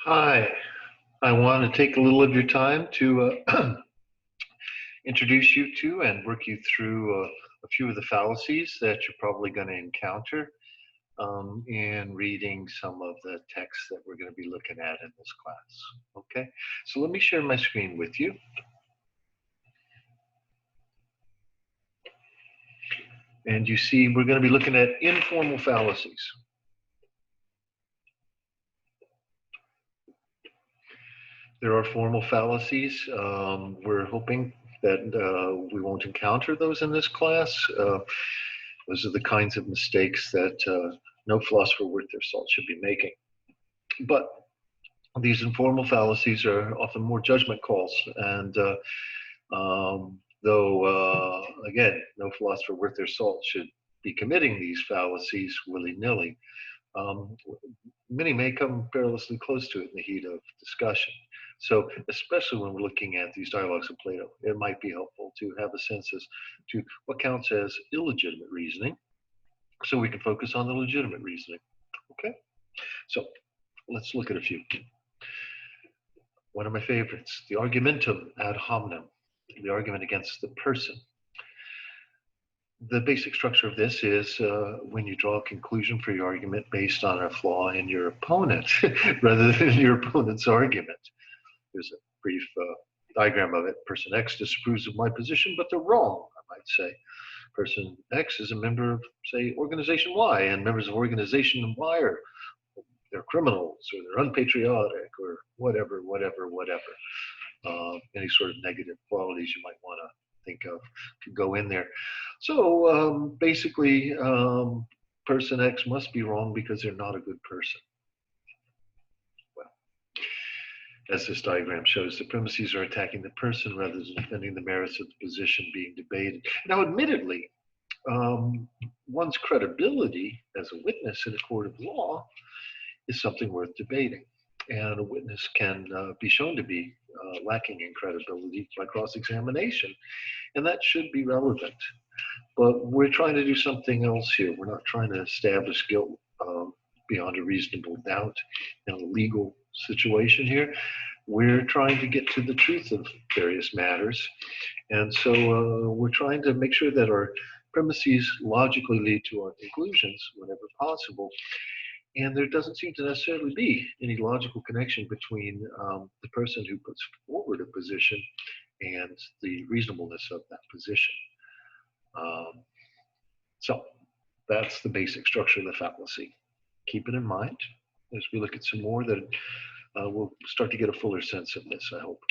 Hi, I want to take a little of your time to introduce you to and work you through a few of the fallacies that you're probably going to encounter in reading some of the texts that we're going to be looking at in this class. Okay, so let me share my screen with you. And you see, we're going to be looking at informal fallacies. There are formal fallacies. We're hoping that we won't encounter those in this class. Those are the kinds of mistakes that no philosopher worth their salt should be making. But these informal fallacies are often more judgment calls. And again, no philosopher worth their salt should be committing these fallacies willy-nilly. Many may come perilously close to it in the heat of discussion. So, especially when we're looking at these dialogues of Plato, it might be helpful to have a sense as to what counts as illegitimate reasoning, so we can focus on the legitimate reasoning. Okay? So, let's look at a few. One of my favorites, the argumentum ad hominem, the argument against the person. The basic structure of this is when you draw a conclusion for your argument based on a flaw in your opponent rather than your opponent's argument. There's a brief diagram of it. Person X disapproves of my position, but they're wrong, I might say. Person X is a member of, say, organization Y, and members of organization Y are they're criminals or they're unpatriotic or whatever. Any sort of negative qualities you might want to think of to go in there. So basically, person X must be wrong because they're not a good person. Well, as this diagram shows, the premises are attacking the person rather than defending the merits of the position being debated. Now, admittedly, one's credibility as a witness in a court of law is something worth debating. And a witness can be shown to be lacking in credibility by cross-examination, and that should be relevant. But we're trying to do something else here. We're not trying to establish guilt beyond a reasonable doubt in a legal situation here. We're trying to get to the truth of various matters. And so we're trying to make sure that our premises logically lead to our conclusions whenever possible. And there doesn't seem to necessarily be any logical connection between the person who puts forward a position and the reasonableness of that position. So that's the basic structure of the fallacy. Keep it in mind as we look at some more that we'll start to get a fuller sense of this, I hope.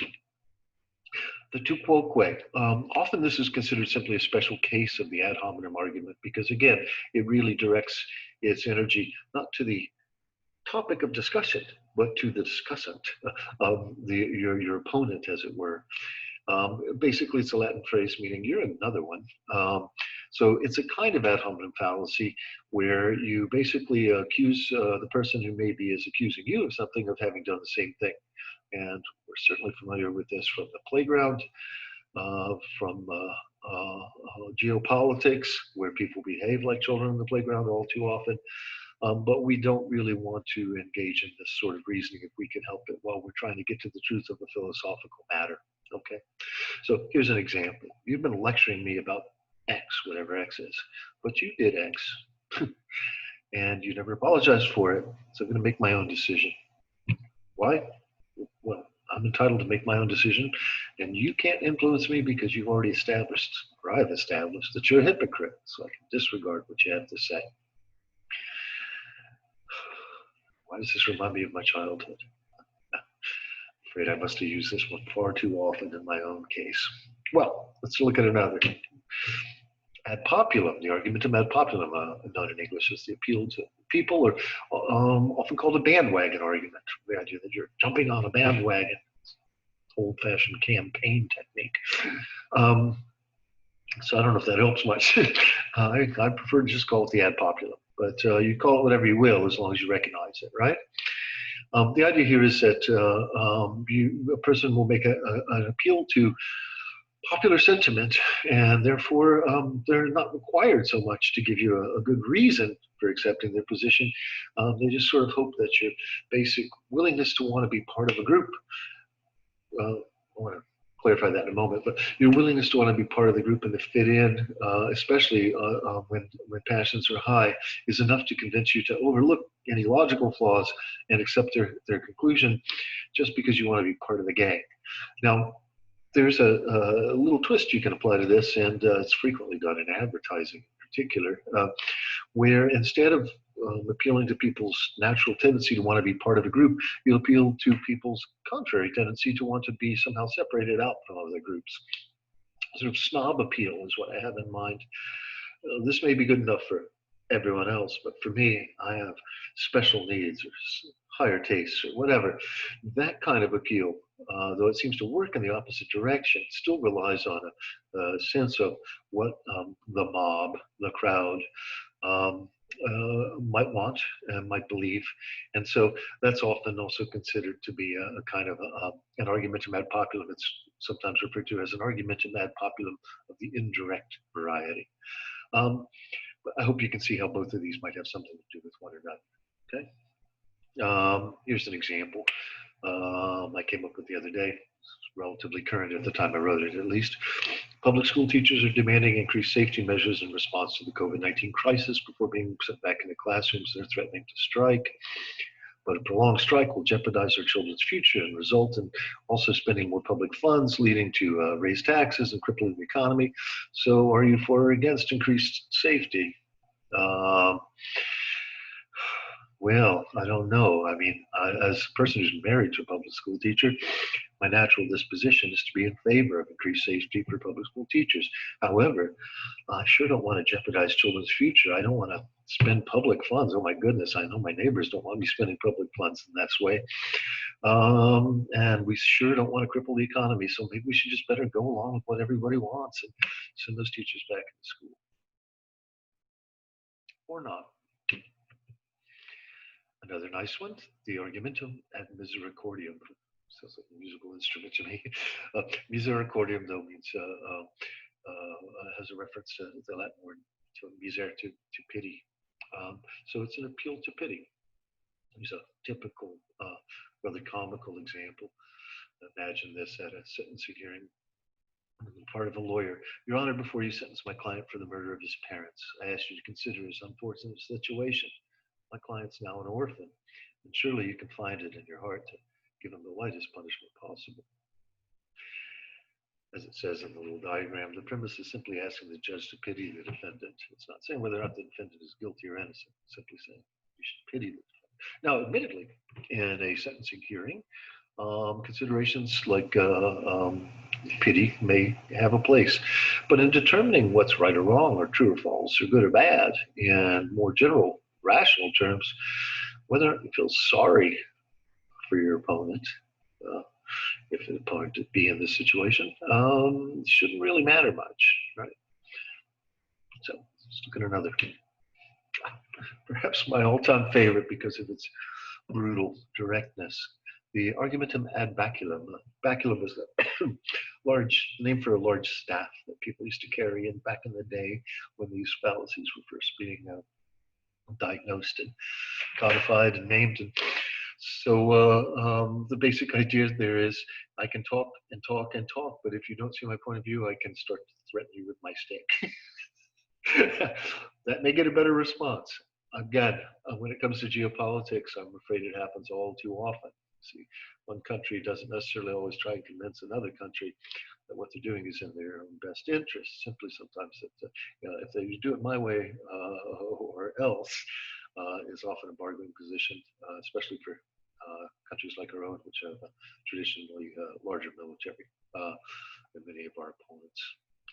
The tu quoque. Often this is considered simply a special case of the ad hominem argument because, again, it really directs its energy not to the topic of discussion, but to the discussant, your opponent, as it were. Basically, it's a Latin phrase meaning you're another one. So it's a kind of ad hominem fallacy where you basically accuse the person who maybe is accusing you of something of having done the same thing. And we're certainly familiar with this from the playground, from geopolitics, where people behave like children in the playground all too often. But we don't really want to engage in this sort of reasoning if we can help it while we're trying to get to the truth of a philosophical matter. Okay, so here's an example. You've been lecturing me about X, whatever X is, but you did X, and you never apologized for it, so I'm going to make my own decision. Why? Well, I'm entitled to make my own decision, and you can't influence me because you've already established, or I've established, that you're a hypocrite, so I can disregard what you have to say. Why does this remind me of my childhood? I'm afraid I must have used this one far too often in my own case. Well, let's look at another. Ad populum, the argumentum ad populum, known in English as the appeal to people, or often called a bandwagon argument. The idea that you're jumping on a bandwagon, old-fashioned campaign technique. So I don't know if that helps much. I prefer to just call it the ad populum, but you call it whatever you will as long as you recognize it, right? The idea here is that a person will make an appeal to popular sentiment, and therefore they're not required so much to give you a good reason for accepting their position. They just sort of hope that your basic willingness to want to be part of a group, I want to clarify that in a moment, but your willingness to want to be part of the group and to fit in, especially when passions are high, is enough to convince you to overlook any logical flaws and accept their conclusion just because you want to be part of the gang. Now, there's a little twist you can apply to this, and it's frequently done in advertising in particular, where instead of appealing to people's natural tendency to want to be part of a group, you appeal to people's contrary tendency to want to be somehow separated out from other groups. Sort of snob appeal is what I have in mind. This may be good enough for everyone else, but for me, I have special needs or higher tastes or whatever. That kind of appeal, though it seems to work in the opposite direction, still relies on a sense of what the mob, the crowd, might want and might believe. And so that's often also considered to be a kind of an argumentum ad populum. It's sometimes referred to as an argumentum ad populum of the indirect variety. But I hope you can see how both of these might have something to do with one another. Okay. Here's an example I came up with the other day. It's relatively current at the time I wrote it, at least. Public school teachers are demanding increased safety measures in response to the COVID-19 crisis before being sent back into classrooms. They're threatening to strike. But a prolonged strike will jeopardize our children's future and result in also spending more public funds, leading to raised taxes and crippling the economy. So are you for or against increased safety? Well, I don't know. I mean, as a person who's married to a public school teacher, my natural disposition is to be in favor of increased safety for public school teachers. However, I sure don't want to jeopardize children's future. I don't want to spend public funds. Oh my goodness, I know my neighbors don't want me spending public funds in that way. And we sure don't want to cripple the economy. So maybe we should just better go along with what everybody wants and send those teachers back into school. Or not. Another nice one, the argumentum ad misericordium. Sounds like a musical instrument to me. Misericordium, though, means has a reference to the Latin word to miser, to pity. So it's an appeal to pity. Here's a typical, rather comical example. Imagine this at a sentencing hearing. On the part of a lawyer: Your Honor, before you sentence my client for the murder of his parents, I ask you to consider his unfortunate situation. My client's now an orphan, and surely you can find it in your heart to give him the lightest punishment possible. As it says in the little diagram, the premise is simply asking the judge to pity the defendant. It's not saying whether or not the defendant is guilty or innocent. It's simply saying you should pity the defendant. Now, admittedly, in a sentencing hearing, considerations like pity may have a place. But in determining what's right or wrong, or true or false, or good or bad, in more general, rational terms, whether or not you feel sorry for your opponent, if the opponent be in this situation, shouldn't really matter much, right? So let's look at another. Perhaps my all-time favorite because of its brutal directness. The argumentum ad baculum. Baculum was the large name for a large staff that people used to carry in back in the day when these fallacies were first being diagnosed and codified and named. And so the basic idea there is I can talk and talk and talk, but if you don't see my point of view, I can start to threaten you with my stick. That may get a better response. Again, when it comes to geopolitics, I'm afraid it happens all too often. See, one country doesn't necessarily always try and convince another country that what they're doing is in their own best interest. Simply sometimes that if they do it my way or else is often a bargaining position, especially for countries like our own, which have a traditionally larger military than many of our opponents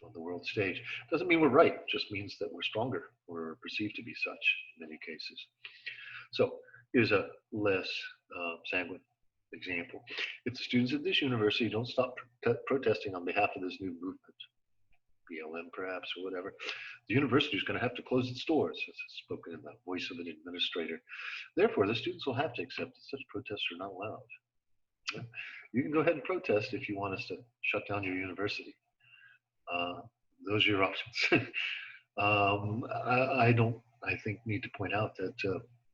on the world stage. Doesn't mean we're right, just means that we're stronger or perceived to be such in many cases. So here's a less sanguine example. If the students at this university don't stop protesting on behalf of this new movement, BLM perhaps or whatever, the university is going to have to close its doors, as spoken in the voice of an administrator. Therefore, the students will have to accept that such protests are not allowed. You can go ahead and protest if you want us to shut down your university. Those are your options. I don't I think, need to point out that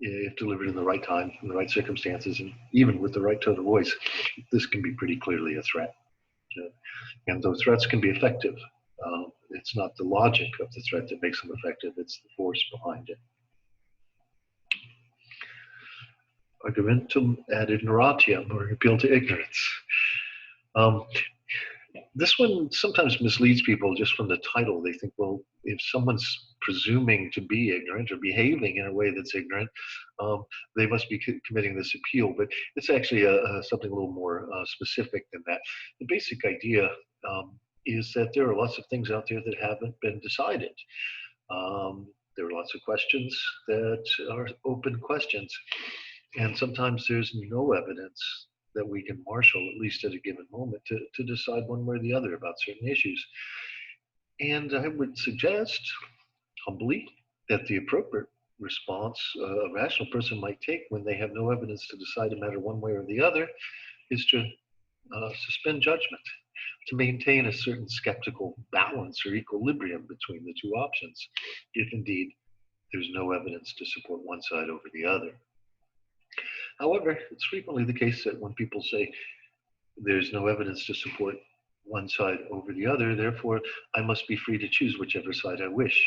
if delivered in the right time, in the right circumstances, and even with the right tone of voice, this can be pretty clearly a threat. And those threats can be effective. It's not the logic of the threat that makes them effective, it's the force behind it. Argumentum ad ignorantiam, or appeal to ignorance. Um, this one sometimes misleads people just from the title. They think, well, if someone's presuming to be ignorant or behaving in a way that's ignorant, they must be committing this appeal. But it's actually something a little more specific than that. The basic idea is that there are lots of things out there that haven't been decided. There are lots of questions that are open questions. And sometimes there's no evidence that we can marshal, at least at a given moment, to decide one way or the other about certain issues. And I would suggest, humbly, that the appropriate response a rational person might take when they have no evidence to decide a matter one way or the other is to suspend judgment, to maintain a certain skeptical balance or equilibrium between the two options, if indeed there's no evidence to support one side over the other. However, it's frequently the case that when people say there's no evidence to support one side over the other, therefore I must be free to choose whichever side I wish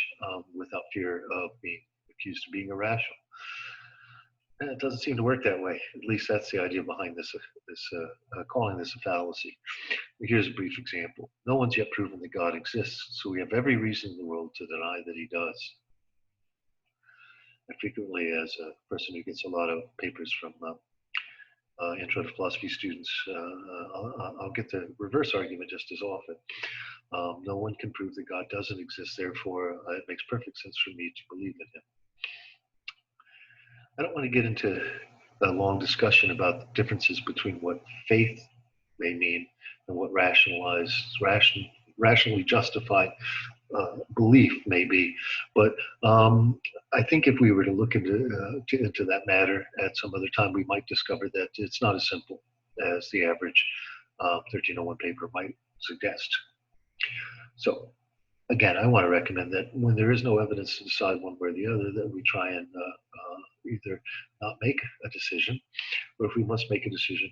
without fear of being accused of being irrational. And it doesn't seem to work that way. At least that's the idea behind this calling this a fallacy. Here's a brief example. No one's yet proven that God exists, so we have every reason in the world to deny that he does. I frequently, as a person who gets a lot of papers from intro to philosophy students, I'll get the reverse argument just as often. No one can prove that God doesn't exist, therefore it makes perfect sense for me to believe in him. I don't want to get into a long discussion about the differences between what faith may mean and what rationally justified belief may be, but I think if we were to look into that matter at some other time, we might discover that it's not as simple as the average 1301 paper might suggest. So, again, I want to recommend that when there is no evidence to decide one way or the other, that we try and either not make a decision, or if we must make a decision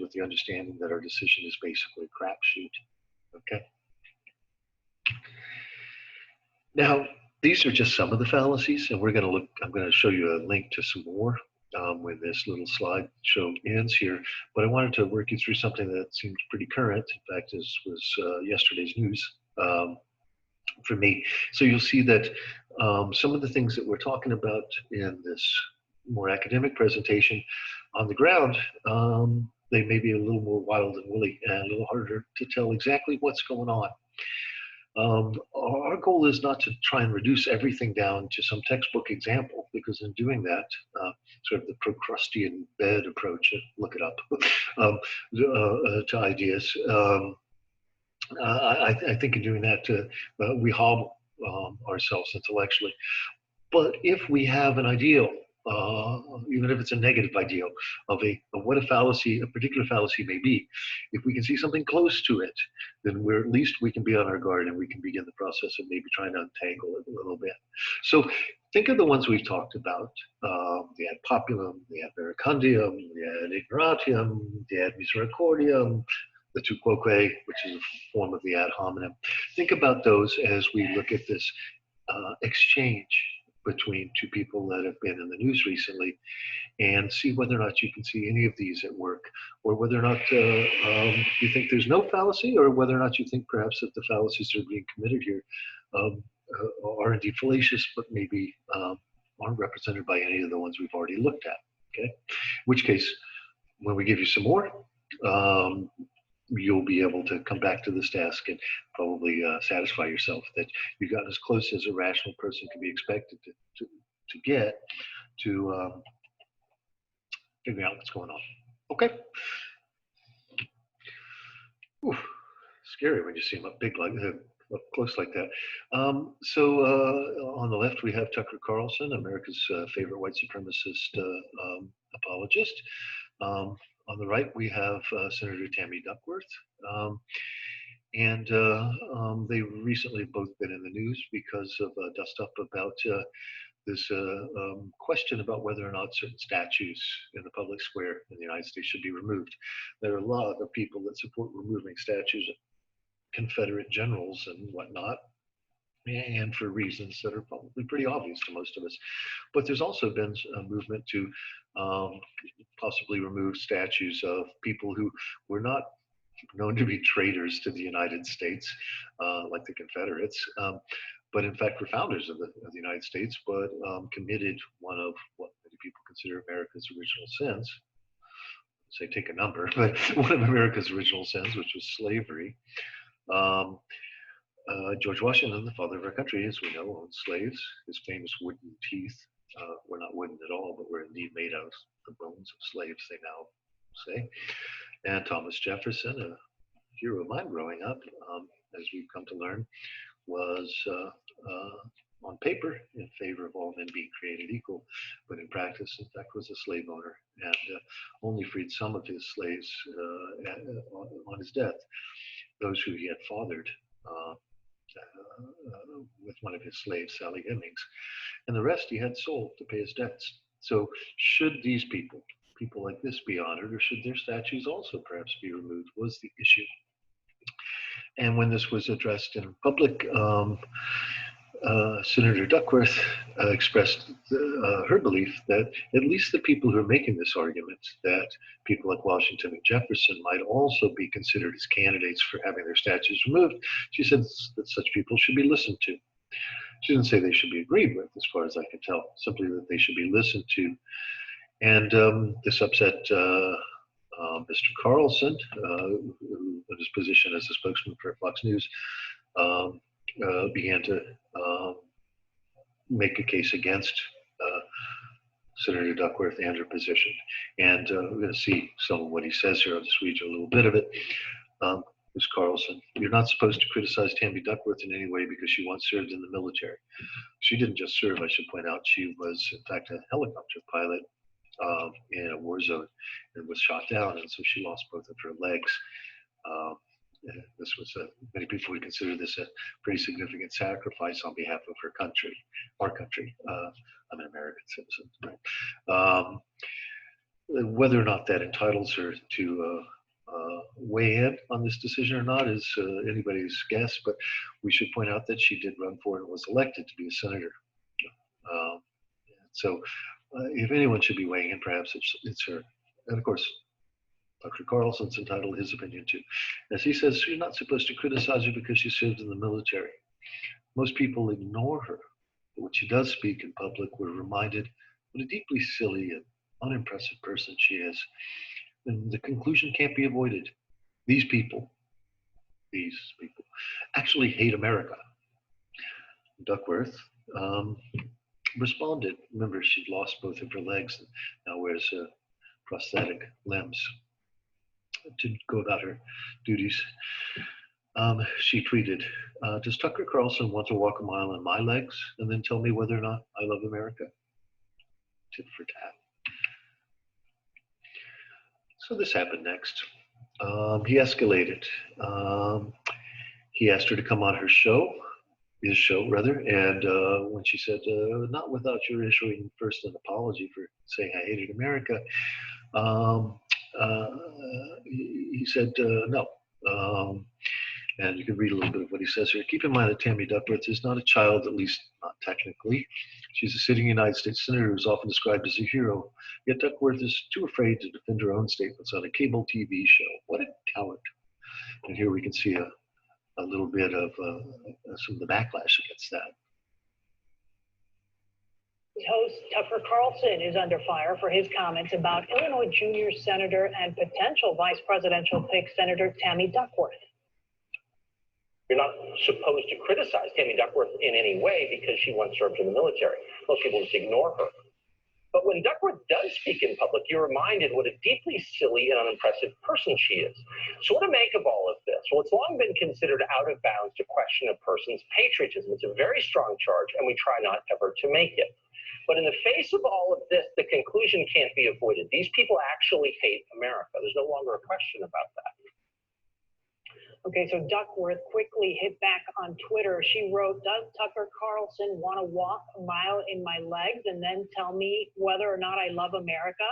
with the understanding that our decision is basically a crapshoot. Okay. Now, these are just some of the fallacies, and I'm going to show you a link to some more when this little slideshow ends here. But I wanted to work you through something that seems pretty current. In fact, this was yesterday's news for me. So you'll see that some of the things that we're talking about in this more academic presentation on the ground, they may be a little more wild and woolly and a little harder to tell exactly what's going on. Our goal is not to try and reduce everything down to some textbook example, because in doing that, sort of the Procrustean bed approach, look it up, to ideas, I think in doing that, we hobble ourselves intellectually. But if we have an ideal, even if it's a negative ideal of what a particular fallacy may be, if we can see something close to it, then at least we can be on our guard and we can begin the process of maybe trying to untangle it a little bit. So think of the ones we've talked about: the ad populum, the ad verecundium, the ad ignorantium, the ad misericordiam, the tu quoque, which is a form of the ad hominem. Think about those as we look at this exchange between two people that have been in the news recently, and see whether or not you can see any of these at work, or whether or not you think there's no fallacy, or whether or not you think perhaps that the fallacies that are being committed here are indeed fallacious, but maybe aren't represented by any of the ones we've already looked at. Okay, in which case, when we give you some more, you'll be able to come back to this task and probably satisfy yourself that you've gotten as close as a rational person can be expected to get to figuring out what's going on. Okay. Ooh, scary when you see them up big like that, up close like that. So on the left we have Tucker Carlson, America's favorite white supremacist apologist. On the right, we have Senator Tammy Duckworth. And they recently both been in the news because of dust up about this question about whether or not certain statues in the public square in the United States should be removed. There are a lot of people that support removing statues of Confederate generals and whatnot, and for reasons that are probably pretty obvious to most of us. But there's also been a movement to um, possibly remove statues of people who were not known to be traitors to the United States, like the Confederates, but in fact were founders of the United States, but committed one of what many people consider America's original sins. Say take a number, but one of America's original sins, which was slavery. Um, George Washington, the father of our country, as we know, owned slaves. His famous wooden teeth were not wooden at all, but were indeed made out of the bones of slaves, they now say. And Thomas Jefferson, a hero of mine growing up, as we've come to learn, was on paper in favor of all men being created equal, but in practice, in fact, was a slave owner and only freed some of his slaves on his death, those who he had fathered with one of his slaves, Sally Hemings, and the rest he had sold to pay his debts. So, should these people, people like this, be honored, or should their statues also perhaps be removed? Was the issue. And when this was addressed in public, Senator Duckworth expressed her belief that at least the people who are making this argument, that people like Washington and Jefferson might also be considered as candidates for having their statues removed, she said that such people should be listened to. She didn't say they should be agreed with, as far as I can tell, simply that they should be listened to. And this upset Mr. Carlson, in his position as a spokesman for Fox News, began to make a case against Senator Duckworth and her position. And we're going to see some of what he says here. I'll just read you a little bit of it. Ms. Carlson, you're not supposed to criticize Tammy Duckworth in any way because she once served in the military. She didn't just serve, I should point out. She was, in fact, a helicopter pilot in a war zone and was shot down, and so she lost both of her legs. This was many people would consider this a pretty significant sacrifice on behalf of her country, our country. I'm an American citizen, right? Whether or not that entitles her to weigh in on this decision or not is anybody's guess, but we should point out that she did run for and was elected to be a senator. So if anyone should be weighing in, perhaps it's her. And of course, Dr. Carlson's entitled to his opinion too. As he says, you're not supposed to criticize her because she served in the military. Most people ignore her, but when she does speak in public, we're reminded what a deeply silly and unimpressive person she is. And the conclusion can't be avoided. These people actually hate America. Duckworth responded. Remember, she'd lost both of her legs and now wears prosthetic limbs to go about her duties. She tweeted, does Tucker Carlson want to walk a mile on my legs and then tell me whether or not I love America? Tit for tat. So this happened next. He escalated. He asked her to come on his show, and when she said, not without your issuing first an apology for saying I hated America, he said no. And you can read a little bit of what he says here. Keep in mind that Tammy Duckworth is not a child, at least not technically. She's a sitting United States senator who's often described as a hero. Yet Duckworth is too afraid to defend her own statements on a cable TV show. What a coward. And here we can see a little bit of some of the backlash against that. Host Tucker Carlson is under fire for his comments about Illinois junior senator and potential vice presidential pick, Senator Tammy Duckworth. You're not supposed to criticize Tammy Duckworth in any way because she once served in the military. Most people just ignore her. But when Duckworth does speak in public, you're reminded what a deeply silly and unimpressive person she is. So what to make of all of this? Well, it's long been considered out of bounds to question a person's patriotism. It's a very strong charge, and we try not ever to make it. But in the face of all of this, the conclusion can't be avoided. These people actually hate America. There's no longer a question about that. Okay, so Duckworth quickly hit back on Twitter. She wrote, "Does Tucker Carlson want to walk a mile in my legs and then tell me whether or not I love America?"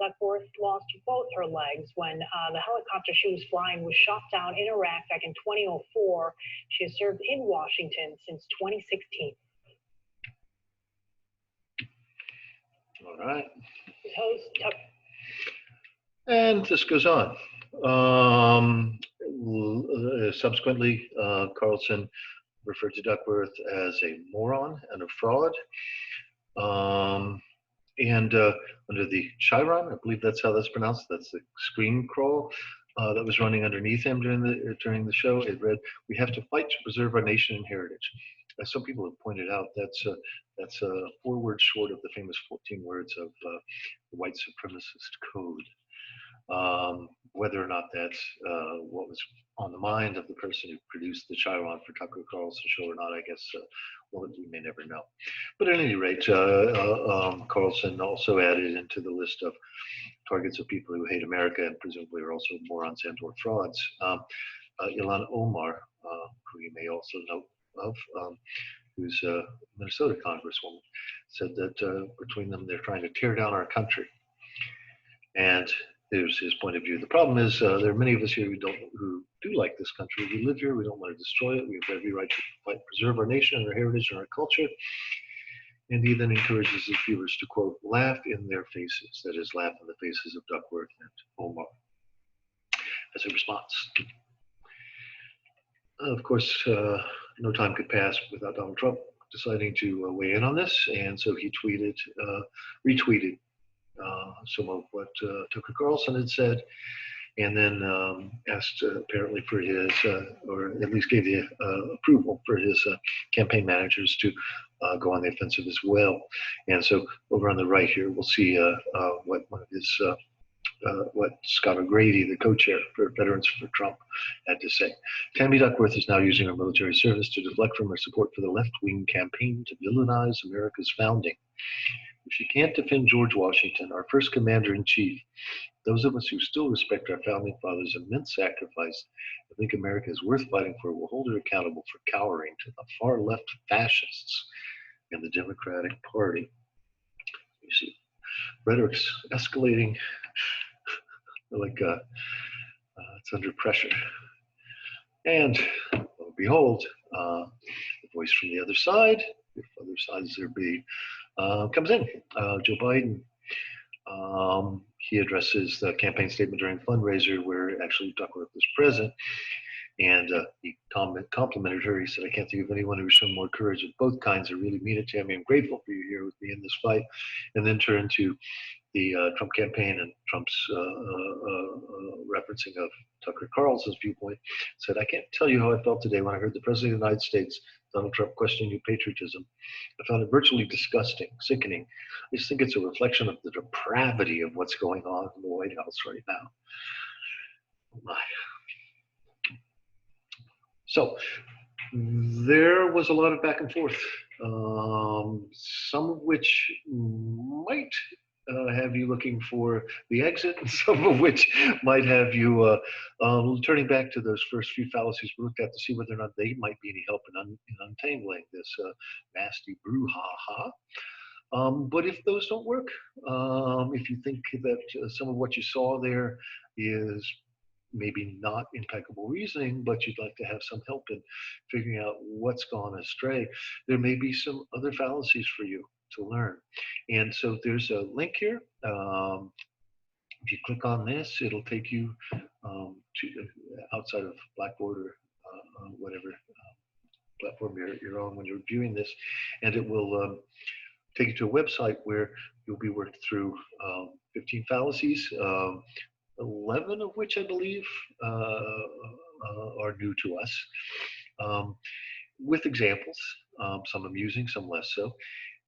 Duckworth lost both her legs when the helicopter she was flying was shot down in Iraq back in 2004. She has served in Washington since 2016. All right. His host, And this goes on. Subsequently, Carlson referred to Duckworth as a moron and a fraud. And under the Chiron, I believe that's how that's pronounced. That's the screen crawl that was running underneath him during the show. It read, "We have to fight to preserve our nation and heritage." As some people have pointed out, that's 4 words short of the famous 14 words of the white supremacist code. Whether or not that's what was on the mind of the person who produced the Chiron for Tucker Carlson show or not, I guess, well, we may never know. But at any rate, Carlson also added into the list of targets of people who hate America and presumably are also morons and or frauds. Ilhan Omar, who you may also know of, who's a Minnesota congresswoman, said that between them, they're trying to tear down our country. And here's his point of view. The problem is there are many of us here who do like this country. We live here. We don't want to destroy it. We have every right to fight, preserve our nation and our heritage and our culture. And he then encourages his viewers to, quote, laugh in their faces. That is, laugh in the faces of Duckworth and Omar as a response. Of course, no time could pass without Donald Trump deciding to weigh in on this. And so he retweeted some of what Tucker Carlson had said, and then asked apparently for his, or at least gave the approval for his campaign managers to go on the offensive as well. And so over on the right here, we'll see what one of his, what Scott O'Grady, the co-chair for Veterans for Trump, had to say. Tammy Duckworth is now using her military service to deflect from her support for the left-wing campaign to villainize America's founding. If she can't defend George Washington, our first commander-in-chief, those of us who still respect our founding fathers' immense sacrifice and think America is worth fighting for will hold her accountable for cowering to the far-left fascists in the Democratic Party. You see, rhetoric's escalating like it's under pressure. And lo and behold, the voice from the other side, if other sides there be, comes in. Joe Biden, he addresses the campaign statement during a fundraiser where actually Duckworth was present, and he complimented her. He said, "I can't think of anyone who's shown more courage of both kinds. I really mean it, Tammy. I'm grateful for you here with me in this fight." And then turned to the Trump campaign and Trump's referencing of Tucker Carlson's viewpoint, said, "I can't tell you how I felt today when I heard the President of the United States, Donald Trump, questioning your patriotism. I found it virtually disgusting, sickening. I just think it's a reflection of the depravity of what's going on in the White House right now." Oh my. So there was a lot of back and forth, some of which might have you looking for the exit, and some of which might have you turning back to those first few fallacies we looked at to see whether or not they might be any help in untangling this nasty brouhaha. But if those don't work, if you think that some of what you saw there is maybe not impeccable reasoning, but you'd like to have some help in figuring out what's gone astray, there may be some other fallacies for you to learn. And so there's a link here. If you click on this, it'll take you to outside of Blackboard or whatever platform you're on when you're viewing this, and it will take you to a website where you'll be worked through 15 fallacies, 11 of which I believe are new to us, with examples, some amusing, some less so.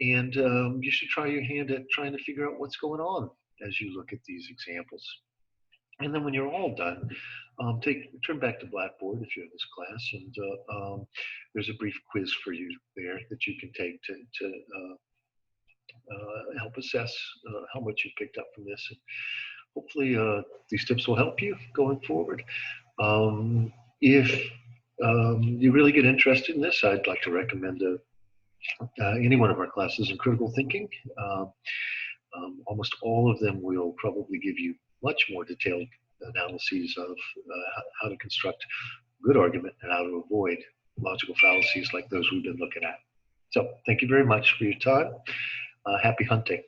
And you should try your hand at trying to figure out what's going on as you look at these examples. And then when you're all done, turn back to Blackboard if you have this class, and there's a brief quiz for you there that you can take to help assess how much you picked up from this. And hopefully these tips will help you going forward. if you really get interested in this, I'd like to recommend any one of our classes in critical thinking. Almost all of them will probably give you much more detailed analyses of how to construct good argument and how to avoid logical fallacies like those we've been looking at. So thank you very much for your time. Happy hunting.